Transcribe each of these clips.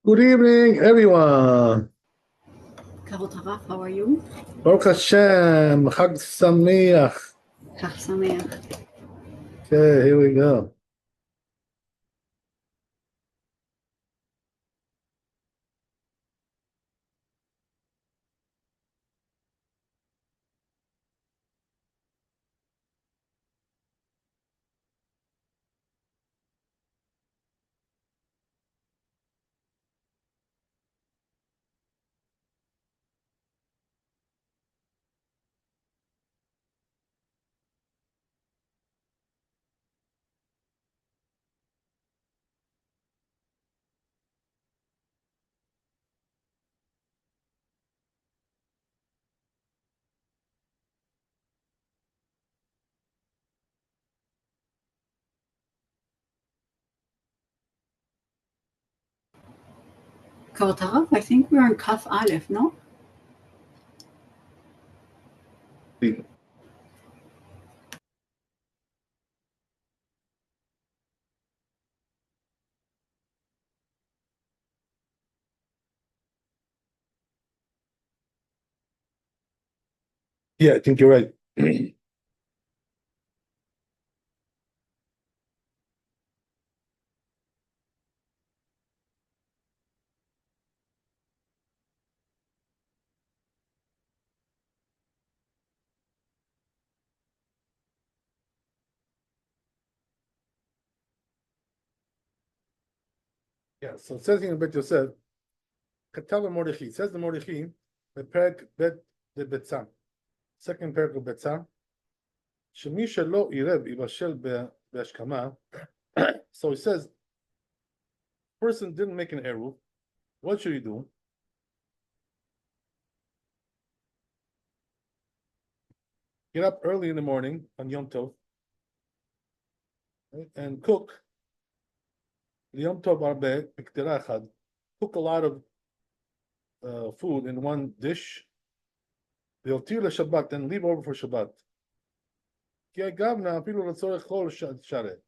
Good evening, everyone. Kavod Harav, how are you? Baruch Hashem, Chag Sameach. Chag Sameach. Okay, here we go. Kavod Harav, I think we're on Kaf Aleph, no? Yeah, I think you're right. Yeah, so it says here in Bet Yosef, Katav Mordechai. It says the Mordechai, the Perek Bet the Betzah. Second Perek of Betzah. Shemi shelo irev ibashel be'ashkama. So he says, person didn't make an eruv. What should he do? Get up early in the morning on Yom Tov, right, and cook. Yom Tov arbe b'kdera echad. Cook a lot of food in one dish. V'yotir leShabbat, and leave over for Shabbat. Ki ha'gavna afilu letzorech chol sharet.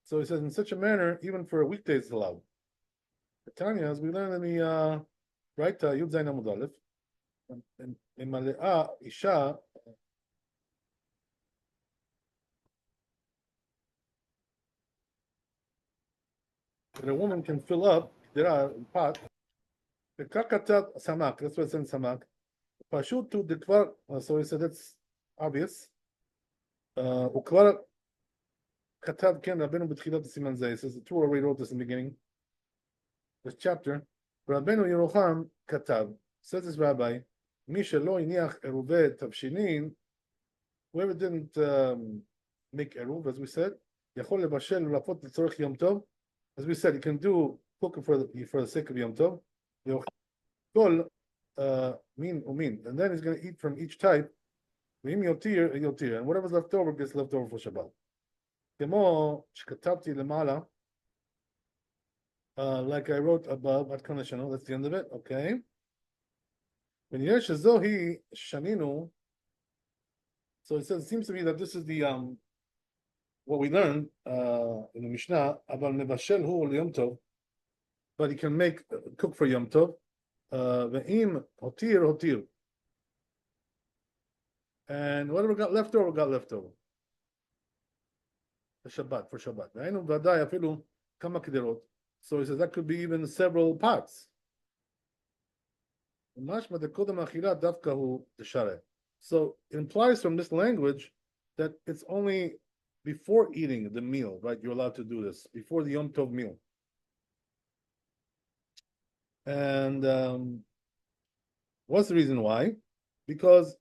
So he says, in such a manner, even for weekdays, it's allowed. Tanya, as we learn in the right Yud Zayin Amud Aleph, in Male'ah Isha, that a woman can fill up a pot. Kakatat samak. That's what's in samak. Pashut to the so he said that's obvious. Ukvar katav ken Rabbeinu b'tchilat siman zeh. He says the two already wrote this in the beginning. This chapter. Rabbeinu Yerocham katav. Says this rabbi, Misha lo iniach eruve tavshinin. Whoever didn't make eruv, as we said, yachol lebashel ulafot l'tzorech yom tov. As we said, you can do cooking for the sake of yom tov. Kol min umin, and then he's going to eat from each type. V'im yotir yotir, and whatever's left over gets left over for Shabbat. Kemo shkatabti lemala, like I wrote above at Kanashano. That's the end of it. Okay. When yesh zohi shaninu, so it says it seems to me that this is the what we learned in the Mishnah about mevashel hu liyom tov, but he can make cook for yom tov. Ve'im hotir hotir. And whatever got left over, got left over. For Shabbat. So he says that could be even several pots. So it implies from this language that it's only before eating the meal, right? You're allowed to do this, before the Yom Tov meal. And what's the reason why? Because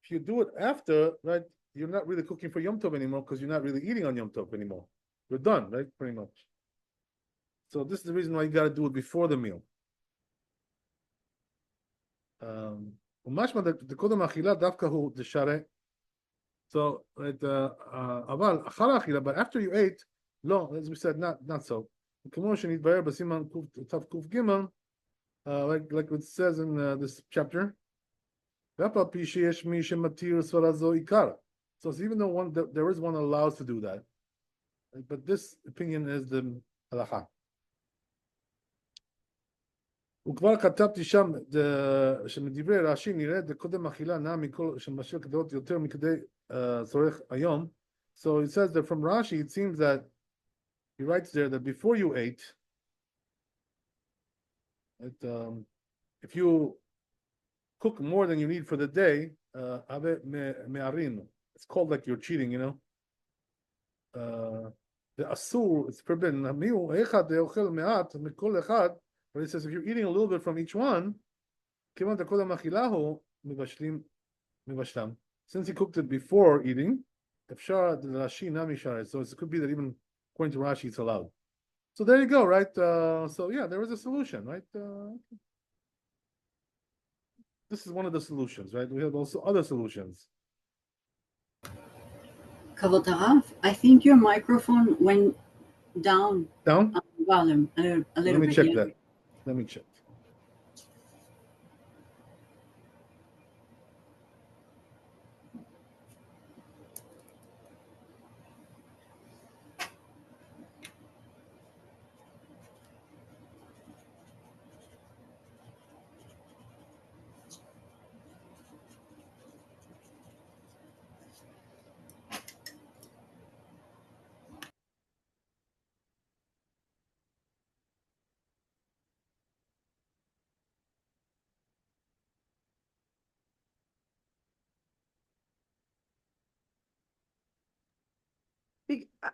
if you do it after, right, you're not really cooking for Yom Tov anymore because you're not really eating on Yom Tov anymore. You're done, right? Pretty much. So this is the reason why you got to do it before the meal. So, but after you ate, no, as we said, not so. Like it says in this chapter. So even though there is one that allows to do that, but this opinion is the halacha. וכבר כתבתי שם שמדברי רש"י נראה דקודם אכילה נע מכל שמשאיר כדאות יותר מכדי צורך היום. So it says that from Rashi it seems that he writes there that before you ate, if you cook more than you need for the day, it's called like you're cheating, you know. The asur, it's forbidden. But it says if you're eating a little bit from each one, since he cooked it before eating, so it could be that even according to Rashi, it's allowed. So there you go, right? So yeah, there is a solution, right? This is one of the solutions, right? We have also other solutions. Kavod Harav, I think your microphone went down. Down? Volume a little bit. Let me check that. Let me check.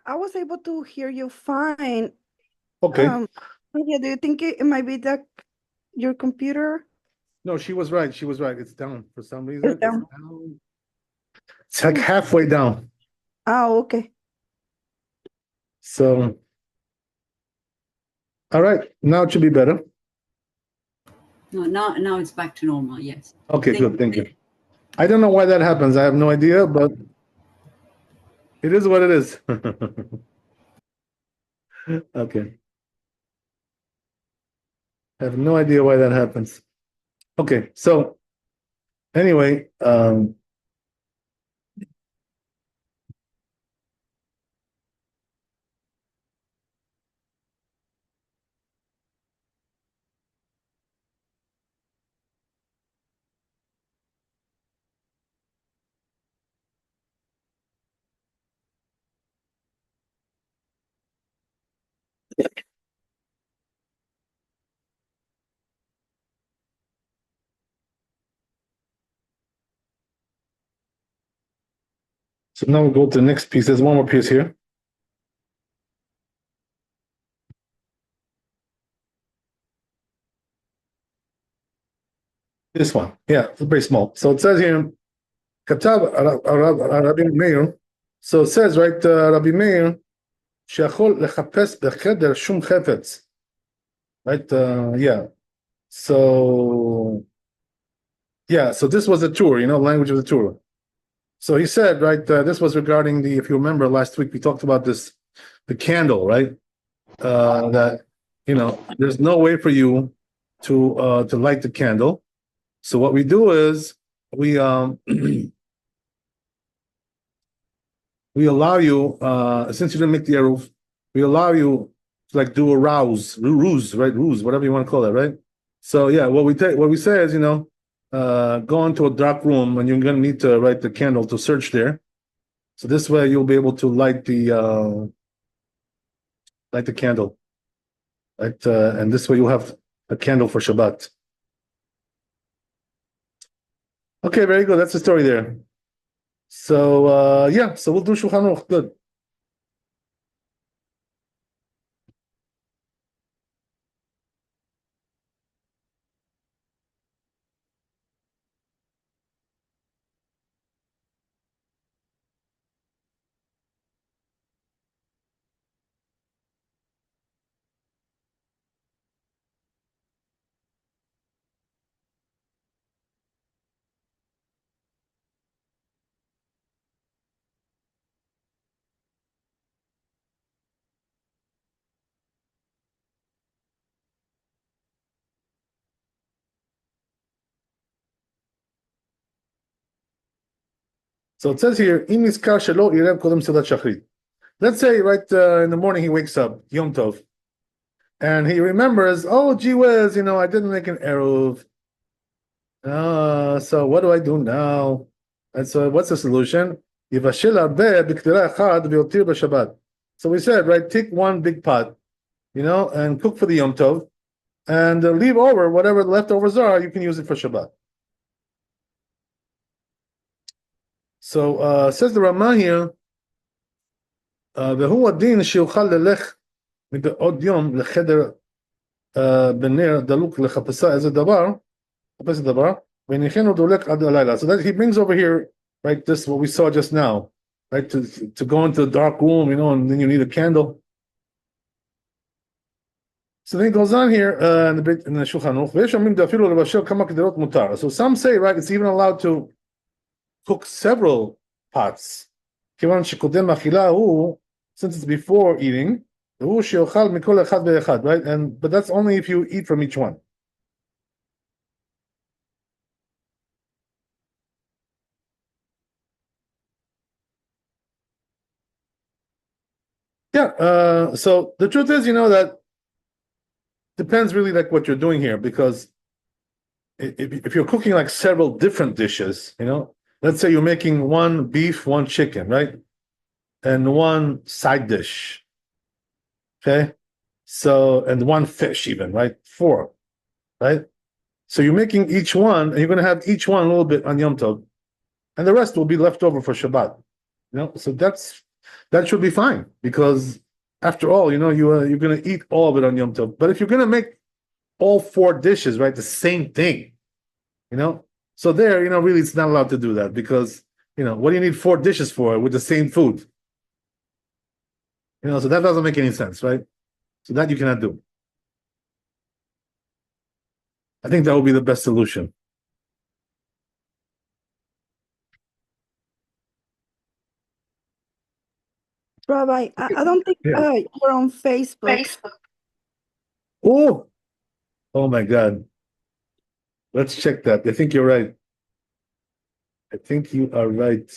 I was able to hear you fine. Okay. Yeah, do you think it might be your computer? No, she was right. She was right. It's down for some reason. It's down. It's like halfway down. Oh, okay. So, all right. Now it should be better. No, now it's back to normal. Yes. Okay, good. Thank you. I don't know why that happens. I have no idea, but it is what it is. Okay. I have no idea why that happens. Okay, so anyway, so now we'll go to the next piece. There's one more piece here. This one, yeah, it's very small. So it says here, Katav Rabbi Meir. So it says, right, Rabbi Meir, שיכול לחפש בחדר שום חפץ. Right, yeah. So, yeah, so this was a tour, you know, language of the tour. So he said, right, this was regarding if you remember last week, we talked about this, the candle, right? That, you know, there's no way for you to light the candle. So what we do is we we allow you, since you didn't make the eruv, we allow you to like do a ruse, right? Ruse, whatever you want to call it, right? So yeah, what we say is, you know, go into a dark room and you're going to need to light the candle to search there. So this way you'll be able to light the candle, right? And this way you'll have a candle for Shabbat. Okay, very good. That's the story there. So yeah, so we'll do Shulchan Aruch. Good. So it says here, let's say right in the morning he wakes up, Yom Tov, and he remembers, oh, gee whiz, I didn't make an eruv. So what do I do now? And so what's the solution? So we said, right, take one big pot, and cook for the Yom Tov, and leave over whatever leftovers are, you can use it for Shabbat. So says the Ramah here, והוא הדין שיוכל ללך מבעוד יום לחדר בנר דלוק לחפשה איזה דבר, לחפש דבר, והניחנו דולק עד הלילה. So that he brings over here, right, this what we saw just now, right, to go into the dark room, and then you need a candle. So then he goes on here in the Shulchan Aruch, ויש אומרים אפילו לבשל כמה קדרות מותר. So some say, right, it's even allowed to cook several pots. כיוון שקודם אכילה הוא, since it's before eating, והוא שיאכל מכל אחד ואחד, right? But that's only if you eat from each one. Yeah, so the truth is, that depends really like what you're doing here, because if you're cooking like several different dishes, let's say you're making one beef, one chicken, right? And one side dish. Okay? So, and one fish even, right? 4, right? So you're making each one, and you're going to have each one a little bit on Yom Tov, and the rest will be left over for Shabbat. So that should be fine, because after all, you're going to eat all of it on Yom Tov. But if you're going to make all 4 dishes, right, the same thing, so there, really it's not allowed to do that, because, what do you need 4 dishes for with the same food? So that doesn't make any sense, right? So that you cannot do. I think that would be the best solution. Rabbi, I don't think Yeah. you're on Facebook. Oh my God. Let's check that. I think you're right. I think you are right.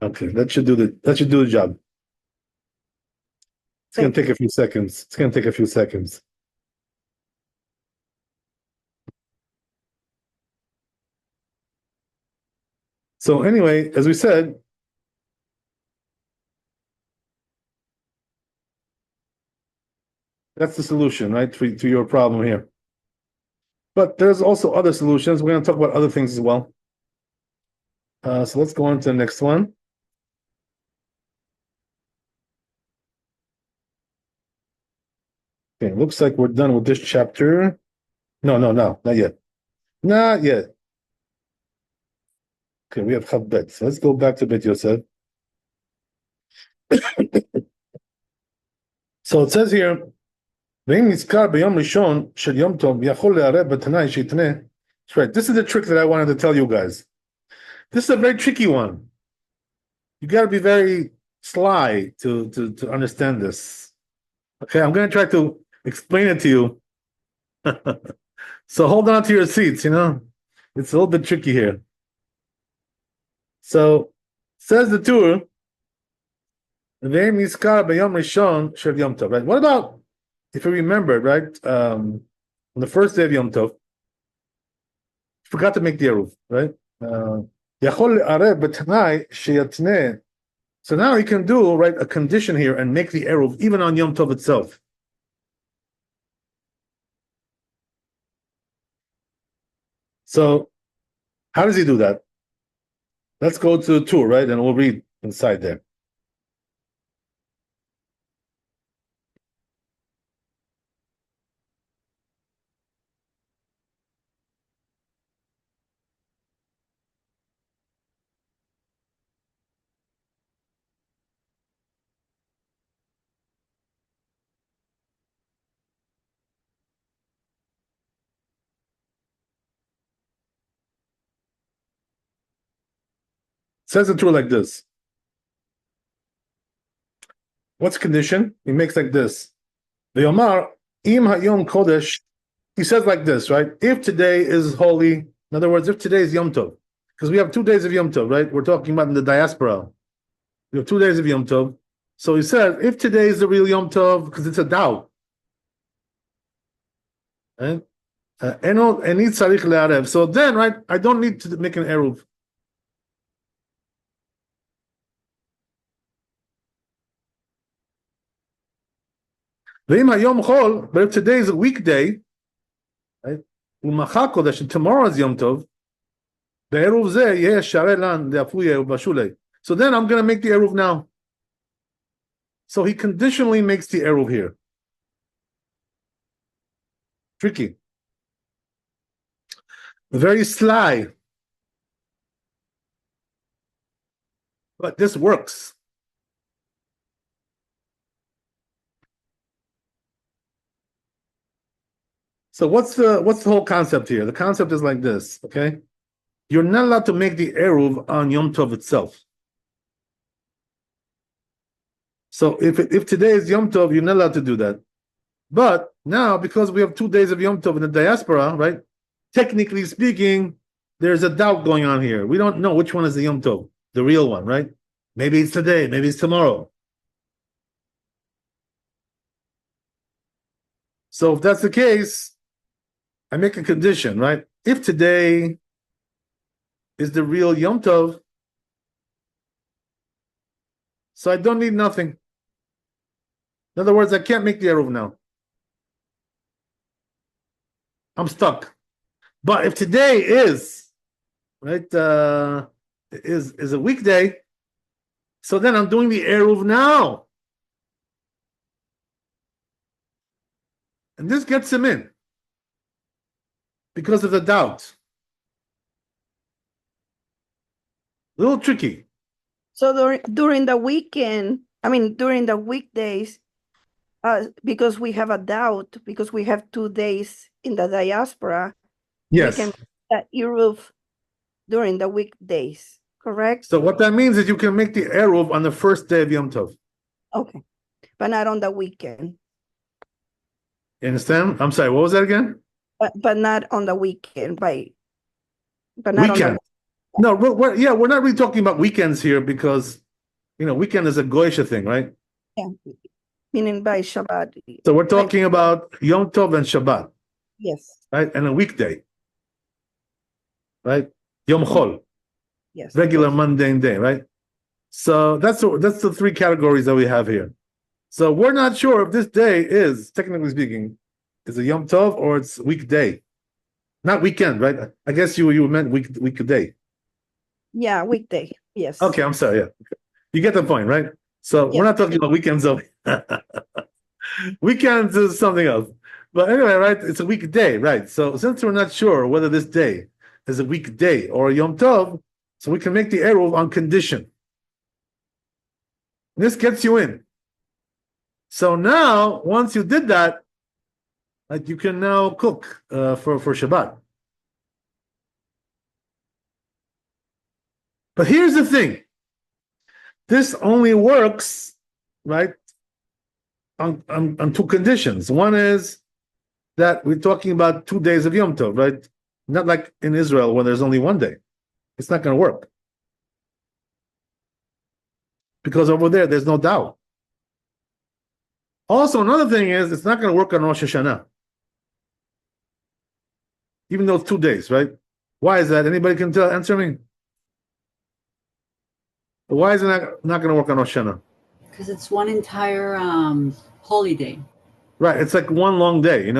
Okay, that should do the job. It's gonna take a few seconds. So anyway, as we said, that's the solution, right, to your problem here. But there's also other solutions. We're going to talk about other things as well. So let's go on to the next one. Okay, looks like we're done with this chapter. No, not yet. Not yet. Okay, we have Chavbet. So let's go back to Bet Yosef. So it says here, ואם נזכר ביום ראשון של יום טוב, יכול לערב בתנאי שיתנה. That's right. This is the trick that I wanted to tell you guys. This is a very tricky one. You got to be very sly to understand this. Okay, I'm going to try to explain it to you. So hold on to your seats, It's a little bit tricky here. So, says the Tur, right? What about if you remembered, right? On the first day of Yom Tov, forgot to make the Eruv, right? So now he can do, right, a condition here and make the Eruv even on Yom Tov itself. So, how does he do that? Let's go to the Tur, right? And we'll read inside there. Says it through like this. What's condition? He makes like this. The Omar, Im Hayom Kodesh, he says like this, right? If today is holy, in other words, if today is Yom Tov, because we have 2 days of Yom Tov, right? We're talking about in the diaspora. We have 2 days of Yom Tov. So he says, if today is the real Yom Tov, because it's a Tao, right? So then, right, I don't need to make an Eruv. But if today is a weekday, right? And tomorrow is Yom Tov. So then I'm going to make the Eruv now. So he conditionally makes the Eruv here. Tricky. Very sly. But this works. So what's the whole concept here? The concept is like this, okay? You're not allowed to make the Eruv on Yom Tov itself. So if today is Yom Tov, you're not allowed to do that. But now, because we have 2 days of Yom Tov in the diaspora, right? Technically speaking, there's a doubt going on here. We don't know which one is the Yom Tov, the real one, right? Maybe it's today, maybe it's tomorrow. So if that's the case, I make a condition, right? If today is the real Yom Tov, so I don't need nothing. In other words, I can't make the Eruv now. I'm stuck. But if today is, right, is a weekday, so then I'm doing the Eruv now. And this gets him in because of the doubt. A little tricky. So during the weekend, during the weekdays, because we have a doubt, because we have 2 days in the diaspora, Yes. we can that Eruv during the weekdays, correct? So what that means is you can make the Eruv on the first day of Yom Tov. Okay, but not on the weekend. You understand? I'm sorry, what was that again? But not on the weekend, but not Weekend. on No, we're not really talking about weekends here because, weekend is a Goyish thing, right? meaning by Shabbat. So we're talking about Yom Tov and Shabbat, Yes, right? And a weekday, right? Yom Chol, yes. regular yes. mundane day, right? So that's the 3 categories that we have here. So we're not sure if this day is, technically speaking, is a Yom Tov or it's weekday, not weekend, right? I guess you meant weekday. Yeah, weekday. Yes. Okay, I'm sorry. Yeah, you get the point, right? So we're not talking about weekends. Weekends is something else. But anyway, right? It's a weekday, right? So since we're not sure whether this day is a weekday or a Yom Tov, so we can make the Eruv on condition. This gets you in. So now, once you did that, like you can now cook for Shabbat. But here's the thing. This only works, right, on 2 conditions. One is that we're talking about 2 days of Yom Tov, right? Not like in Israel where there's only 1 day. It's not going to work. Because over there's no doubt. Also, another thing is it's not going to work on Rosh Hashanah. Even though it's 2 days, right? Why is that? Anybody can answer me? Why is it not going to work on Rosh Hashanah? Because it's one entire holy day. Right, it's like 1 long day,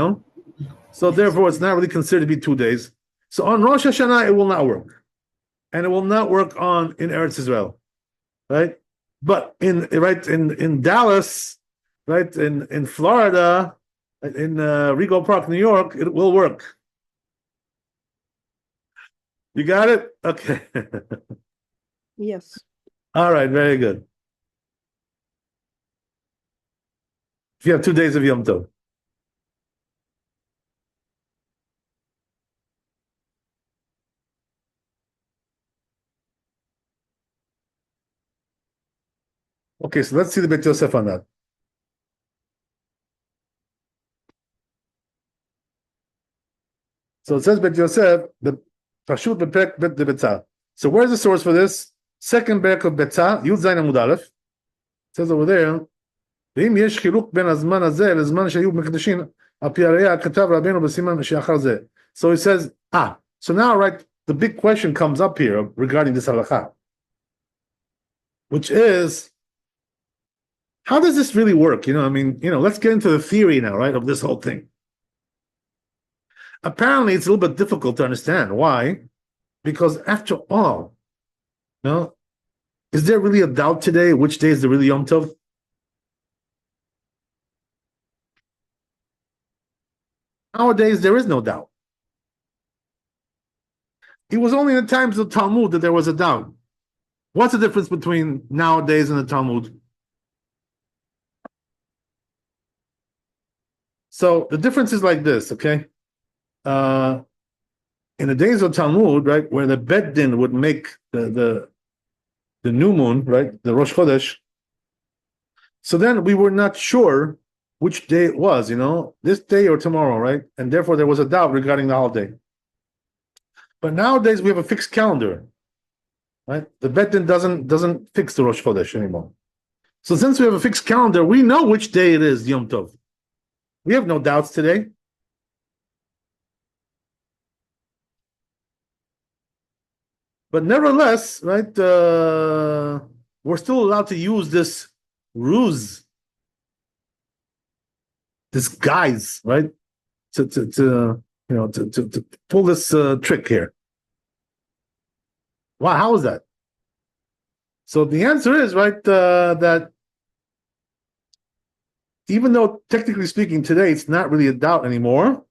So therefore, it's not really considered to be 2 days. So on Rosh Hashanah, it will not work. And it will not work in Eretz Israel, right? But in Dallas, right, in Florida, in Rego Park, New York, it will work. You got it? Okay. Yes. All right, very good. If you have 2 days of Yom Tov. Okay, so let's see the Bet Yosef on that. So it says Bet Yosef, the Pashut Bepek Bet de Betzah. So where's the source for this? Second Berk of Betzah, Yud Zayin Amud Aleph. It says over there, ואם יש חילוק בין הזמן הזה לזמן שהיו מקדשים, על פי הראיה כתב רבינו בסימן שאחר זה. So he says, so now, right, the big question comes up here regarding this halakha, which is, how does this really work? I mean, let's get into the theory now, right, of this whole thing. Apparently, it's a little bit difficult to understand. Why? Because after all, is there really a doubt today which day is the really Yom Tov? Nowadays, there is no doubt. It was only in the times of Talmud that there was a doubt. What's the difference between nowadays and the Talmud? So the difference is like this, okay? In the days of Talmud, right, where the Bet Din would make the new moon, right, the Rosh Chodesh, so then we were not sure which day it was, this day or tomorrow, right? And therefore there was a doubt regarding the holiday. But nowadays we have a fixed calendar, right? The Bet Din doesn't fix the Rosh Chodesh anymore. So since we have a fixed calendar, we know which day it is, Yom Tov. We have no doubts today. But nevertheless, right, we're still allowed to use this ruse, this guise, right, to pull this trick here. Wow, how is that? So the answer is, right, that even though technically speaking today it's not really a doubt anymore,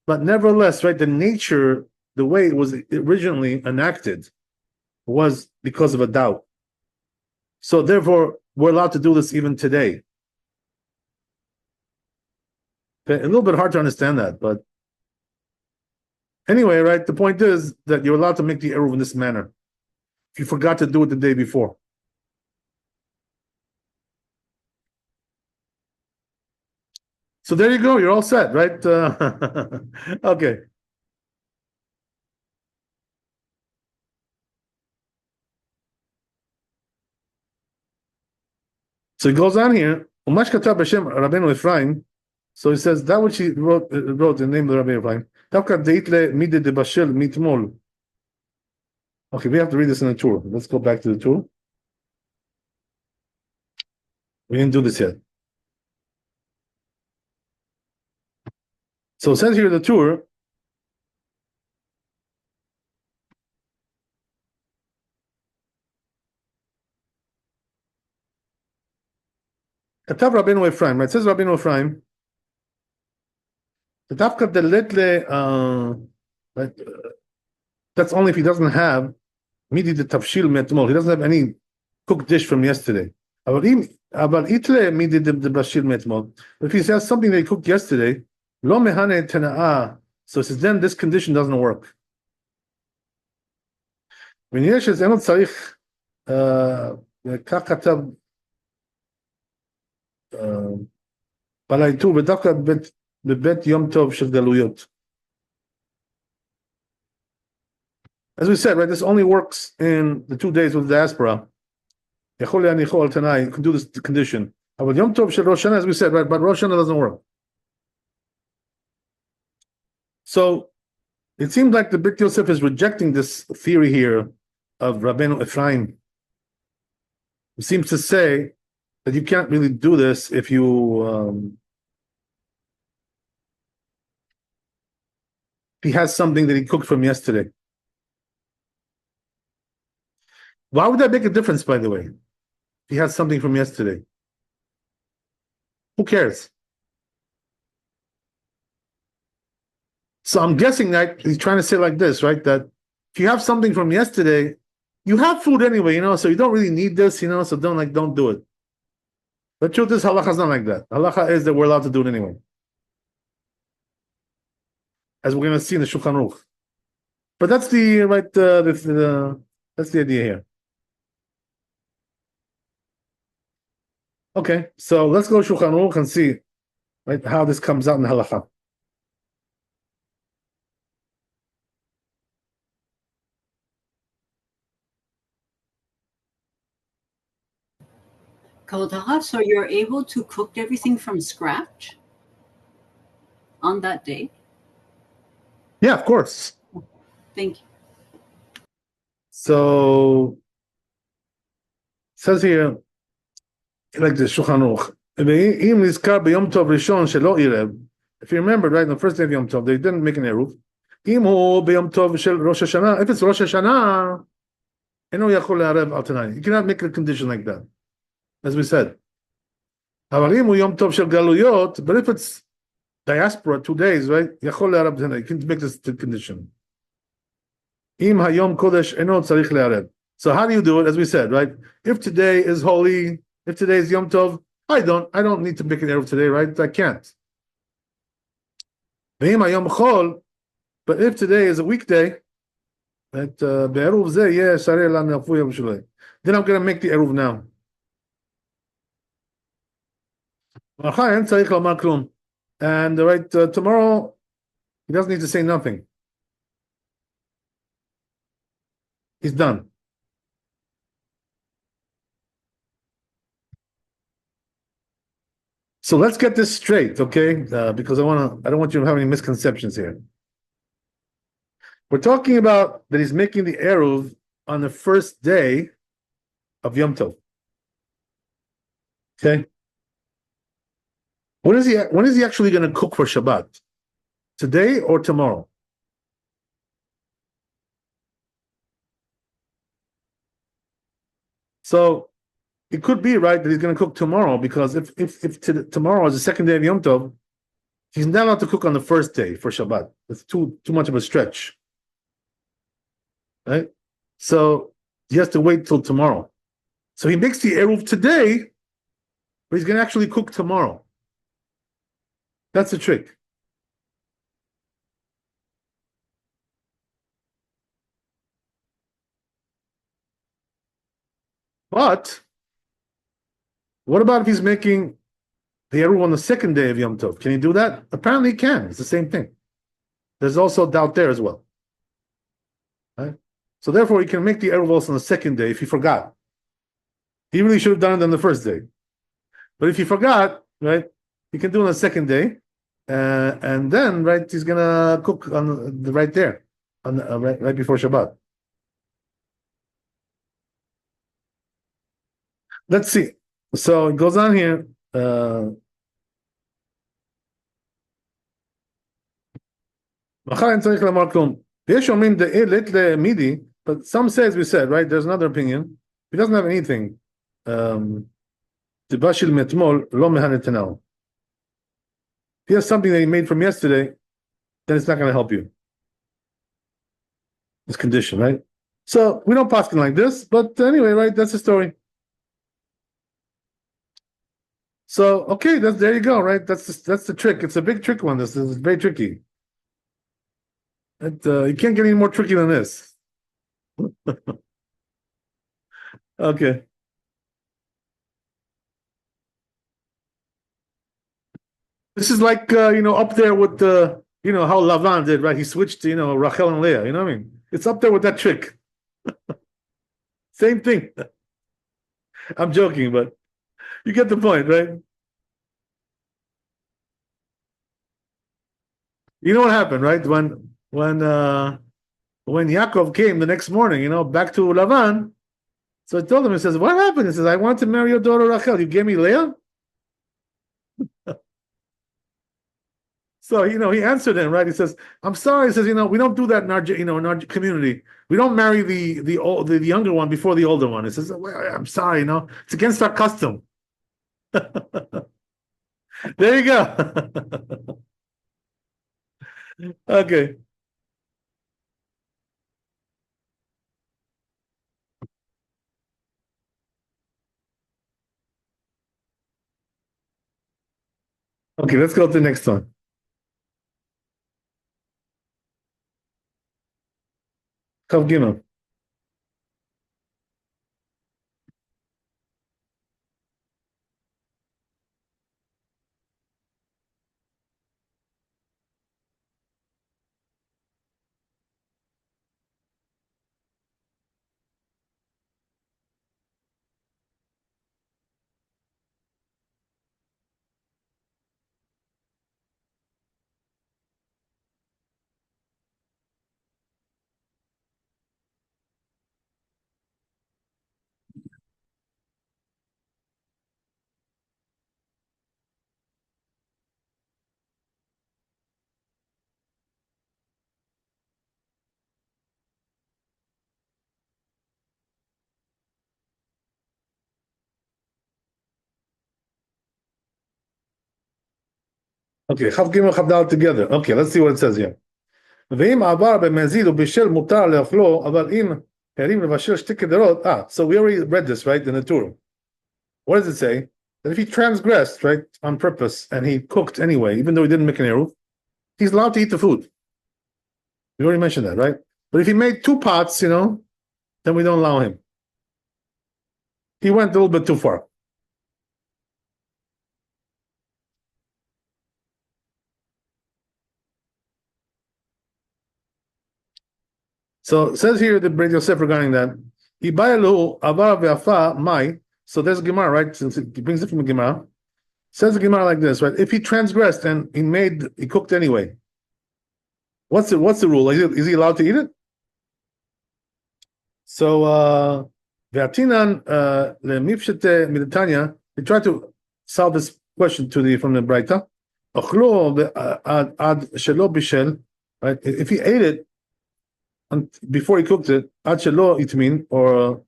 but nevertheless, right, the nature, the way it was originally enacted was because of a doubt. So therefore, we're allowed to do this even today. Okay, a little bit hard to understand that, but anyway, right, the point is that you're allowed to make the eruv in this manner if you forgot to do it the day before. So there you go, you're all set, right? Okay. So he goes on here, Umash katab b'shem Rabbeinu Ephraim. So he says that which he wrote in the name of the Rabbeinu Ephraim. Davka deitle mide de bashel mitmol. Okay, we have to read this in the tour. Let's go back to the tour. We didn't do this yet. So it says here the tour. Katav Rabbeinu Ephraim. Right? It says Rabbeinu Ephraim. The Davka deletle, right? That's only if he doesn't have midi de tafshil me'etmol. He doesn't have any cooked dish from yesterday. But if he has something they cooked yesterday, lo mehane tena'ah. So it says then this condition doesn't work. When yesh es enot tzarich כך כתב פלייטו ודווקא בבית יום טוב של גלויות. As we said, right, this only works in the 2 days with the diaspora. You can do this condition. But Yom Tov Shel Rosh Hashanah, as we said, right, but Rosh Hashanah doesn't work. So it seems like the Beit Yosef is rejecting this theory here of Rabbeinu Ephraim. He seems to say that you can't really do this if you if he has something that he cooked from yesterday. Why would that make a difference, by the way? If he has something from yesterday, who cares? So I'm guessing that he's trying to say like this, right? That if you have something from yesterday, you have food anyway, so you don't really need this, so don't do it. The truth is, halacha is not like that. Halacha is that we're allowed to do it anyway, as we're going to see in the Shulchan Aruch. But that's the that's the idea here. Okay, so let's go Shulchan Aruch and see, right, how this comes out in halacha. So you're able to cook everything from scratch on that day? Yeah, of course. Thank you. So says here, like the Shulchan Aruch, if you remember, right, on the first day of Yom Tov, they didn't make an eruv. If it's Rosh Hashanah, you cannot make a condition like that, as we said. But if it's diaspora, 2 days, right? You can make this condition. So how do you do it? As we said, right? If today is holy, if today is Yom Tov, I don't need to make an eruv today, right? I can't. But if today is a weekday, that then I'm going to make the eruv now. And right, tomorrow he doesn't need to say nothing. He's done. So let's get this straight, okay? Because I don't want you to have any misconceptions here. We're talking about that he's making the eruv on the first day of Yom Tov. Okay. When is he actually going to cook for Shabbat? Today or tomorrow? So it could be right that he's going to cook tomorrow, because if tomorrow is the second day of Yom Tov, he's not allowed to cook on the first day for Shabbat. It's too much of a stretch, right? So he has to wait till tomorrow. So he makes the eruv today, but he's going to actually cook tomorrow. That's the trick. But what about if he's making the eruv on the second day of Yom Tov? Can he do that? Apparently he can. It's the same thing. There's also doubt there as well. Right? So therefore, he can make the eruv also on the second day if he forgot. He really should have done it on the first day. But if he forgot, right, he can do it on the second day. And then, right, he's going to cook on the right there, on right before Shabbat. Let's see. So it goes on here. But some say, as we said, right, there's another opinion. He doesn't have anything. If he has something that he made from yesterday, then it's not going to help you. This condition, right? So we don't paskin like this, but anyway, right? That's the story. So okay, there you go, right? That's the trick. It's a big trick one. This is very tricky. You can't get any more tricky than this. Okay. This is like up there with the how Lavan did, right? He switched to Rachel and Leah. You know what I mean? It's up there with that trick. Same thing. I'm joking, but you get the point, right? You know what happened, right? When Yaakov came the next morning, back to Lavan, so I told him, he says, "What happened?" He says, "I want to marry your daughter Rachel. You gave me Leah." So he answered him, right? He says, "I'm sorry." He says, "We don't do that in our community. We don't marry the younger one before the older one." He says, well, "I'm sorry, it's against our custom." There you go. Okay. Okay, let's go to the next one. Kav Gimel. Okay, Chav Gimel Chav Dal together. Okay, let's see what it says here. ואם עבר במזיד ובישל מותר לאכלו, אבל אם הרים לבשל שתי כדרות, so we already read this, right, in the Torah. What does it say? That if he transgressed, right, on purpose, and he cooked anyway, even though he didn't make an eruv, he's allowed to eat the food. We already mentioned that, right? But if he made two pots, then we don't allow him. He went a little bit too far. So it says here the Beit Yosef regarding that. So there's a Gemara, right? Since he brings it from the Gemara. Says the Gemara like this, right? If he transgressed and he cooked anyway, what's the rule? Is he allowed to eat it? So Ve'atinan lemipshete midetanya, he tried to solve this question from the Braita. Ochlo ad shelo bishel, right? If he ate it before he cooked it, ad shelo itmin, or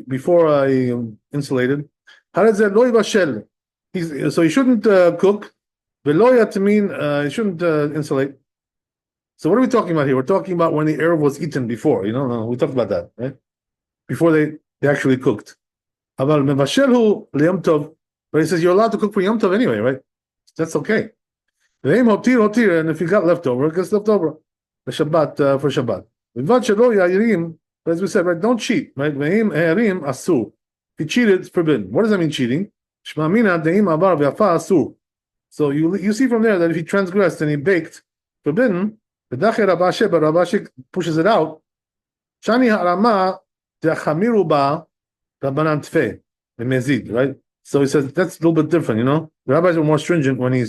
before he insulated, how does that lo yivashel? So he shouldn't cook. Velo yatmin, he shouldn't insulate. So what are we talking about here? We're talking about when the eruv was eaten before. We talked about that, right? Before they actually cooked. Aval mevashelhu liyom tov, but he says you're allowed to cook for yom tov anyway, right? That's okay. And if you got leftover, it gets left over. The Shabbat for Shabbat. But as we said, right, don't cheat, right? If he cheated, it's forbidden. What does that mean, cheating? So you see from there that if he transgressed and he baked, forbidden. But Rabbi pushes it out. Right? So he says that's a little bit different, The rabbis are more stringent when he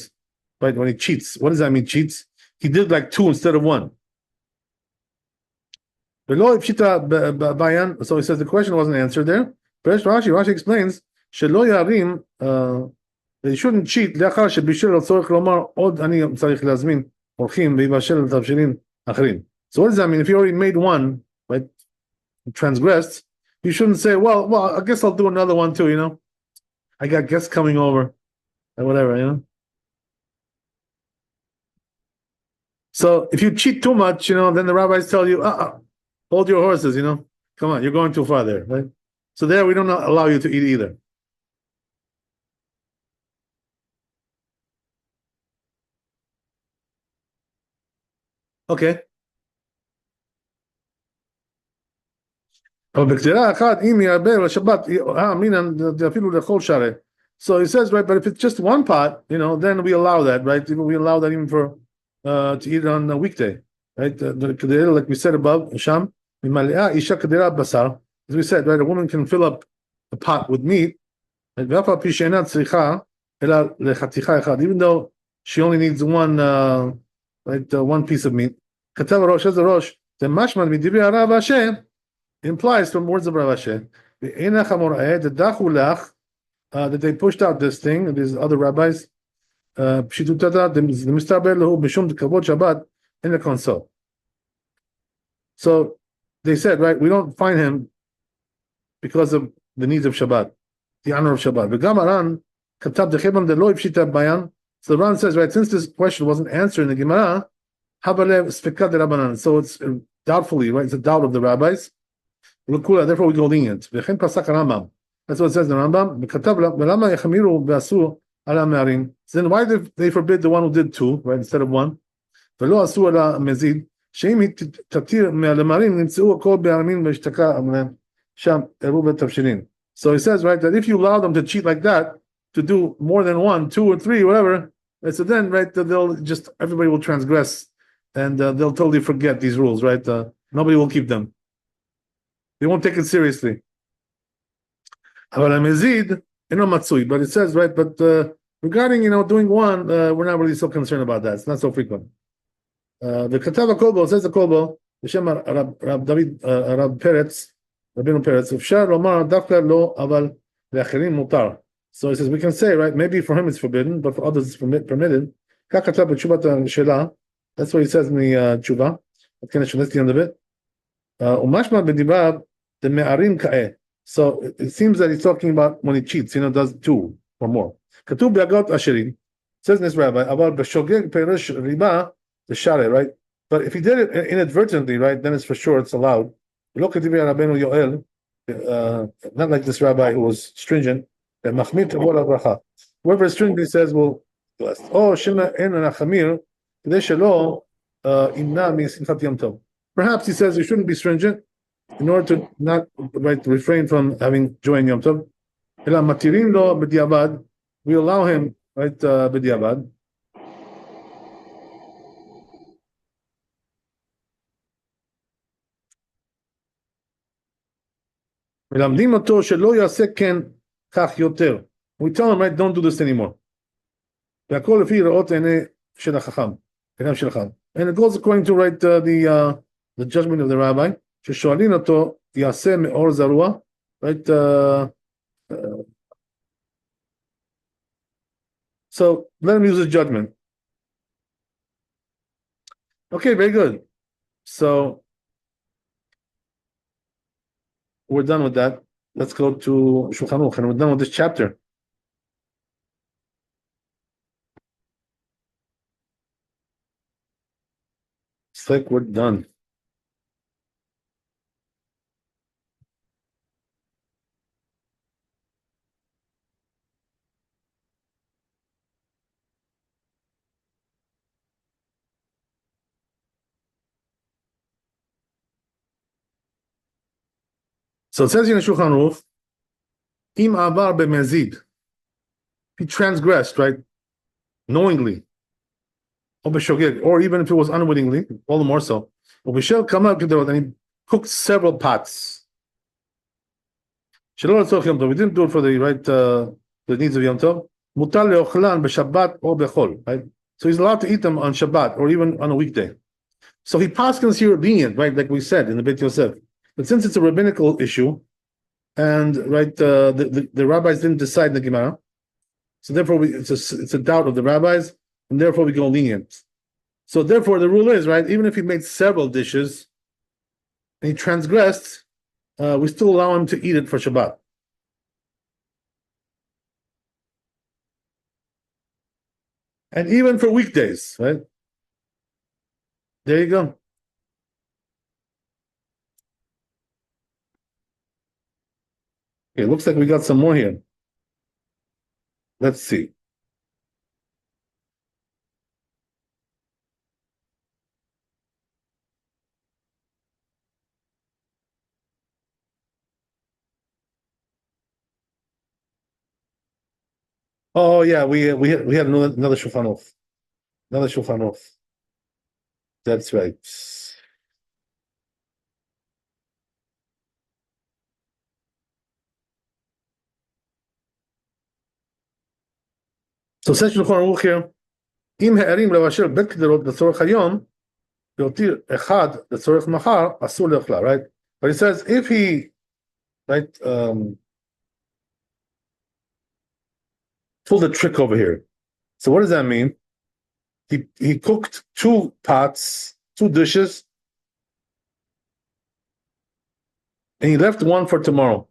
cheats. What does that mean, cheats? He did like two instead of one. So he says the question wasn't answered there. Rashi explains they shouldn't cheat. So what does that mean? If you already made one, right, transgressed, you shouldn't say, well, I guess I'll do another one too, I got guests coming over, or whatever, So if you cheat too much, then the rabbis tell you, hold your horses, come on, you're going too far there, right? So there we don't allow you to eat either. Okay. So he says, right, but if it's just one pot, then we allow that, right? We allow that even for to eat it on a weekday, right? Like we said above, Sham, as we said, right, a woman can fill up a pot with meat, even though she only needs one, one piece of meat. Implies from words of Rav Asher that they pushed out this thing, these other rabbis. So they said, right, we don't find him because of the needs of Shabbat, the honor of Shabbat. So the Ran says, right, since this question wasn't answered in the Gemara, so it's doubtfully, right, it's a doubt of the rabbis. Therefore we go lenient. That's what it says in the Rambam. So then why did they forbid the one who did two, right, instead of one? So he says, right, that if you allow them to cheat like that, to do more than one, two or three, whatever, so then, right, everybody will transgress and they'll totally forget these rules, right? Nobody will keep them. They won't take it seriously. But it says, right, but regarding, doing one, we're not really so concerned about that. It's not so frequent. The Katava Kolbo says the Kolbo, the Shem Rab David, Rab Peretz, Rabbeinu Peretz, Ufshar Romar Dafka Lo Aval Le'acherim Mutar. So he says, we can say, right, maybe for him it's forbidden, but for others it's permitted. That's what he says in the Tshuva. That's the end of it. So it seems that he's talking about when he cheats, does two or more. Says this rabbi about b'shogeg perish riba the share, right? But if he did it inadvertently, right, then it's for sure it's allowed. Not like this rabbi who was stringent. Whoever is stringent, he says, will bless. Oh, shema en nachamir perhaps he says you shouldn't be stringent in order to not refrain from having joy in Yom Tov. We allow him b'diabad. We tell him, don't do this anymore. And it goes according to the judgment of the rabbi. So let him use his judgment. Okay, very good. So we're done with that. Let's go to Shulchan Aruch, and we're done with this chapter. It's like we're done. So it says in Shulchan Aruch, Im avar b'mezid, he transgressed, right, knowingly, or even if it was unwittingly, all the more so. And he cooked several pots. We didn't do it for the needs of Yom Tov. Right? So he's allowed to eat them on Shabbat or even on a weekday. So he paskins here lenient, right, like we said in the Beit Yosef. But since it's a rabbinical issue, and the rabbis didn't decide the Gemara, so therefore it's a doubt of the rabbis, and therefore we go lenient. So therefore the rule is, right, even if he made several dishes and he transgressed, we still allow him to eat it for Shabbat. And even for weekdays, right? There you go. Okay, looks like we got some more here. Let's see. Oh yeah, we had another Shulchan Aruch. Another Shulchan Aruch. That's right. So says Shulchan Aruch here, Im ha'erim levashel bet kederot letzorech hayom, yotir echad letzorech machar asur le'achla, right? But he says if he, right, pulled a trick over here. So what does that mean? He cooked 2 pots, 2 dishes, and he left one for tomorrow.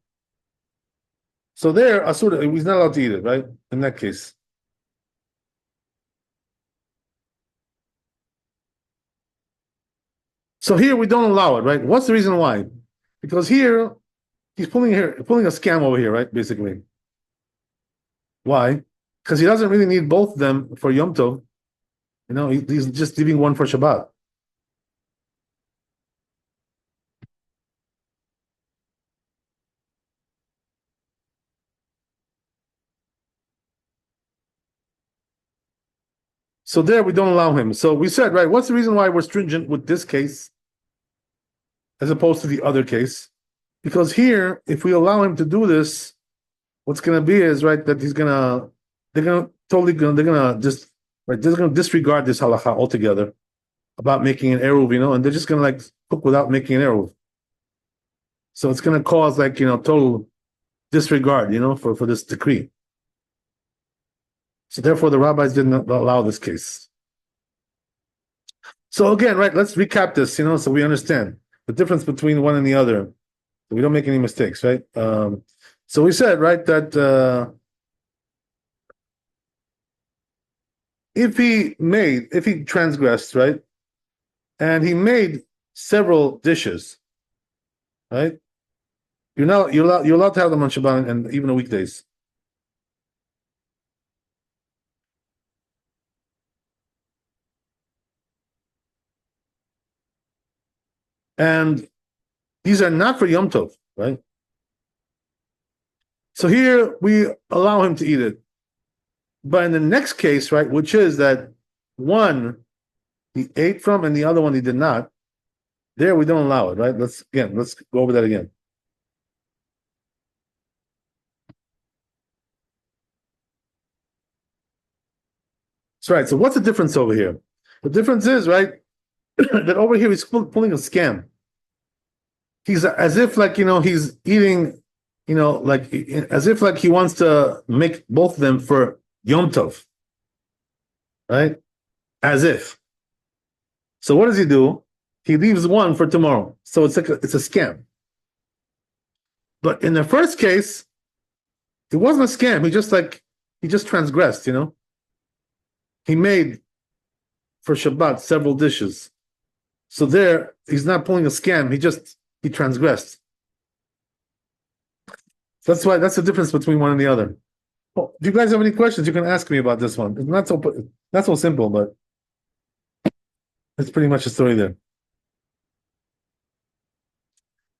So there, asur, he's not allowed to eat it, right? In that case. So here we don't allow it, right? What's the reason why? Because here he's pulling a scam over here, right? Basically. Why? Because he doesn't really need both of them for Yom Tov. You know, he's just leaving one for Shabbat. So there we don't allow him. So we said, right, what's the reason why we're stringent with this case as opposed to the other case? Because here, if we allow him to do this, what's going to be is, right, that they're going to disregard this halakha altogether about making an eruv, you know, and they're just going to cook without making an eruv. So it's going to cause total disregard, you know, for this decree. So therefore the rabbis didn't allow this case. So again, right, let's recap this, you know, so we understand the difference between one and the other. So we don't make any mistakes, right? So we said, right, that if he transgressed, right, and he made several dishes, right, you're allowed to have them on Shabbat and even on weekdays. And these are not for Yom Tov, right? So here we allow him to eat it. But in the next case, right, which is that one he ate from and the other one he did not, there we don't allow it, right? Let's go over that again. That's right. So what's the difference over here? The difference is, right, that over here he's pulling a scam. He's as if like, he's eating, like as if like he wants to make both of them for Yom Tov, right? As if. So what does he do? He leaves one for tomorrow. So it's a scam. But in the first case, it wasn't a scam. He just transgressed, He made for Shabbat several dishes. So there, he's not pulling a scam. He transgressed. That's the difference between one and the other. Well, if you guys have any questions, you can ask me about this one. It's not so simple, but it's pretty much the story there.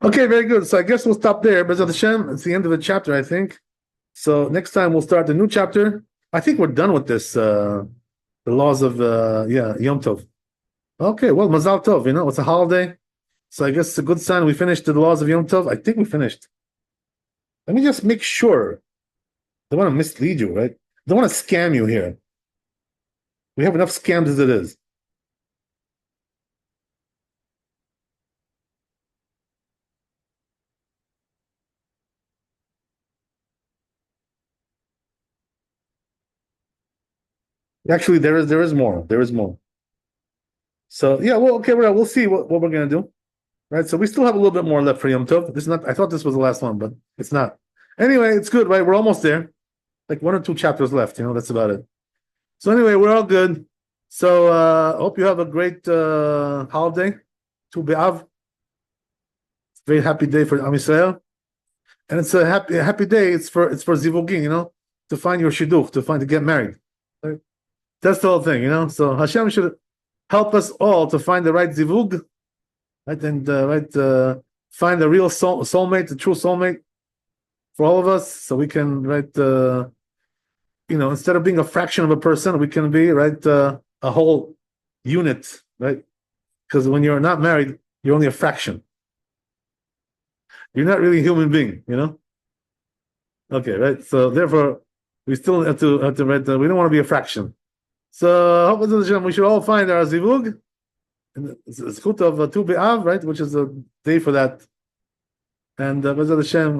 Okay, very good. So I guess we'll stop there. B'ezrat Hashem, it's the end of the chapter, I think. So next time we'll start the new chapter. I think we're done with this, the laws of Yom Tov. Okay, well, Mazal Tov, it's a holiday. So I guess it's a good sign we finished the laws of Yom Tov. I think we finished. Let me just make sure. I don't want to mislead you, right? I don't want to scam you here. We have enough scams as it is. Actually, there is more. There is more. So yeah, well, okay, we'll see what we're gonna do, right? So we still have a little bit more left for Yom Tov. This is not. I thought this was the last one, but it's not. Anyway, it's good, right? We're almost there. Like 1 or 2 chapters left. That's about it. So anyway, we're all good. So hope you have a great holiday. Tu B'Av. Very happy day for Am Yisrael, and it's a happy day. It's for zivugin, to find your shidduch, to get married. Right? That's the whole thing, So Hashem should help us all to find the right zivug, right, and find the real soulmate, the true soulmate for all of us, so we can, right, instead of being a fraction of a person, we can be, right, a whole unit, right? Because when you're not married, you're only a fraction. You're not really a human being, Okay, right. So therefore, we still have to right. We don't want to be a fraction. So we should all find our zivug, and it's zchut of Tu B'Av, right, which is a day for that. And B'ezrat Hashem,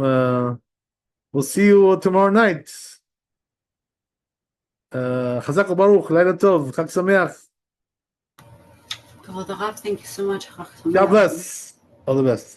we'll see you tomorrow night. Chazak u'baruch, Laila Tov, Chag Sameach. Thank you so much. God bless. All the best.